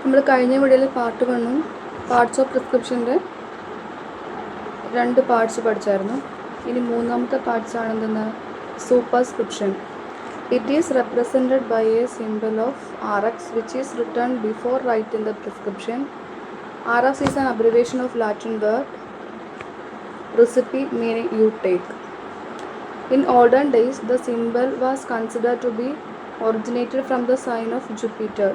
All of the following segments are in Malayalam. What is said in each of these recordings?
നമ്മൾ കഴിഞ്ഞ വീഡിയോയിൽ പാർട്ട് 1ഉം പാർട്സ് ഓഫ് പ്രിസ്ക്രിപ്ഷൻ്റെ 2 പാർട്സ് പഠിച്ചായിരുന്നു. ഇനി മൂന്നാമത്തെ പാർട്സ് ആണെന്തെന്ന് superscription. It is represented by a symbol of RX which is written before writing the prescription. RX is an abbreviation of Latin word recipe meaning you take. In olden days, the symbol was considered to be originated from the sign of Jupiter,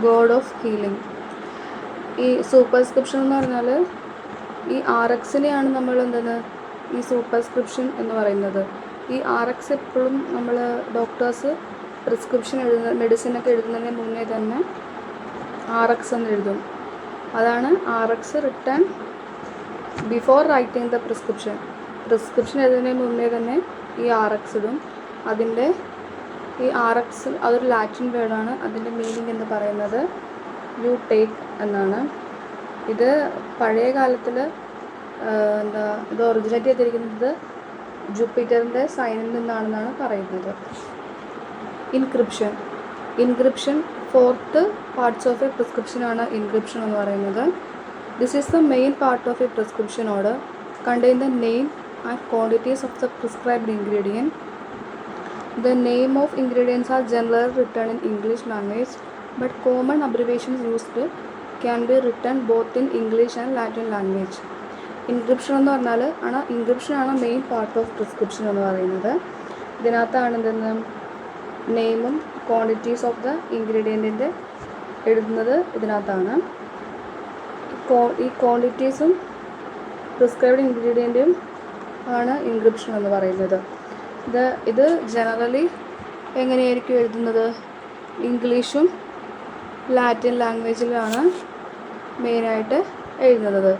god of healing. ഈ സൂപ്പർസ്ക്രിപ്ഷൻ എന്ന് പറഞ്ഞാൽ ഈ RXനെയാണ് നമ്മൾ എന്താണ് ഈ സൂപ്പർസ്ക്രിപ്ഷൻ എന്ന് പറയുന്നത്. ഈ RX എപ്പോഴും നമ്മൾ ഡോക്ടേഴ്സ് പ്രിസ്ക്രിപ്ഷൻ മെഡിസിനൊക്കെ എഴുതുന്നതിന് മുന്നേ തന്നെ RX എന്ന് എഴുതും. അതാണ് RX return before writing the prescription എഴുതുന്നതിന് മുന്നേ തന്നെ ഈ RX ഇടും. അതിൻ്റെ ഈ RX അതൊരു ലാറ്റിൻ വേർഡാണ്. അതിൻ്റെ മീനിങ് എന്ന് പറയുന്നത് യു ടേക്ക് എന്നാണ്. ഇത് പഴയ കാലത്തിൽ ഇത് ഒറിജിനേറ്റ് ചെയ്തിരിക്കുന്നത് ജൂപ്പിറ്ററിൻ്റെ സൈനിൽ നിന്നാണെന്നാണ് പറയുന്നത്. Inscription 4th parts of a പ്രിസ്ക്രിപ്ഷനാണ് ഇൻക്രിപ്ഷൻ എന്ന് പറയുന്നത്. This is the main part of a prescription order contain the name and quantities of the prescribed ingredient. The name of ingredients are generally written in English language, but common abbreviations used can be written both in English and Latin language. Encryption എന്ന് പറഞ്ഞാൽ ഇൻക്രിപ്ഷനാണ് മെയിൻ പാർട്ട് ഓഫ് പ്രിസ്ക്രിപ്ഷൻ എന്ന് പറയുന്നത്. ഇതിനകത്താണ് എന്തെന്ന് നെയിമും ക്വാണ്ടിറ്റീസ് ഓഫ് ദ ഇൻഗ്രീഡിയൻറ്റിൻ്റെ എഴുതുന്നത് ഇതിനകത്താണ്. ഈ ക്വാണ്ടിറ്റീസും പ്രിസ്ക്രൈബ്ഡ് ഇൻഗ്രീഡിയൻറ്റും ആണ് ഇൻക്രിപ്ഷൻ എന്ന് പറയുന്നത്. ഇത് ജനറലി എങ്ങനെയായിരിക്കും എഴുതുന്നത്? ഇംഗ്ലീഷും ലാറ്റിൻ ലാംഗ്വേജിലാണ് മെയിനായിട്ട് എഴുതുന്നത്.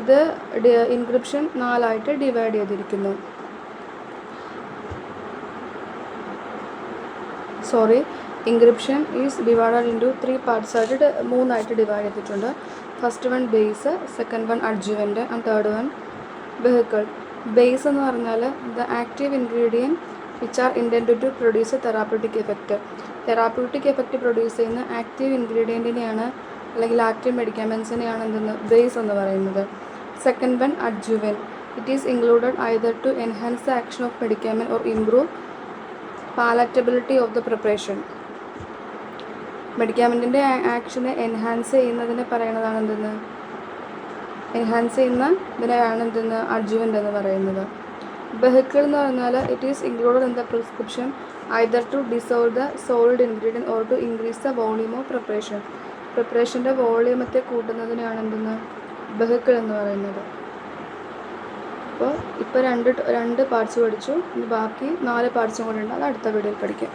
ഇത് ഇൻക്രിപ്ഷൻ 4 ഡിവൈഡ് ചെയ്തിരിക്കുന്നു. Inscription is divided into 3 parts ആയിട്ട് 3 ഡിവൈഡ് ചെയ്തിട്ടുണ്ട്. First one base, second one adjuvant and third one vehicle. Base എന്ന് പറഞ്ഞാൽ the active ingredient which are intend to produce a therapeutic effect produce ചെയ്യുന്ന ആക്റ്റീവ് ഇൻഗ്രീഡിയൻറ്റിനെയാണ് അല്ലെങ്കിൽ ആക്റ്റീവ് മെഡിക്കാമെൻസിനെയാണ് എന്തെന്ന് ബേസ് എന്ന് പറയുന്നത്. Second one adjuvant. It is included either to enhance the action of medicament or improve palatability of the preparation. മെഡിക്കാമെൻറ്റിൻ്റെ ആക്ഷനെ എൻഹാൻസ് ചെയ്യുന്നതിനെ പറയുന്നതാണ് എന്തെന്ന് ഇതിനെയാണ് അഡ്ജുവൻ്റ് എന്ന് പറയുന്നത്. വെഹിക്കിൾ എന്ന് പറഞ്ഞാൽ it is included in the prescription either to dissolve the solid ingredient or to increase the volume of പ്രിപ്പറേഷൻ്റെ വോളിയൂമത്തെ കൂട്ടുന്നതിനാണ് വെഹിക്കിൾ എന്ന് പറയുന്നത്. അപ്പോൾ ഇപ്പോൾ രണ്ട് പാർട്സ് പഠിച്ചു. ഇനി ബാക്കി 4 പാർട്സും കൂടെ ഉണ്ട്. അത് അടുത്ത വീഡിയോയിൽ പഠിക്കാം.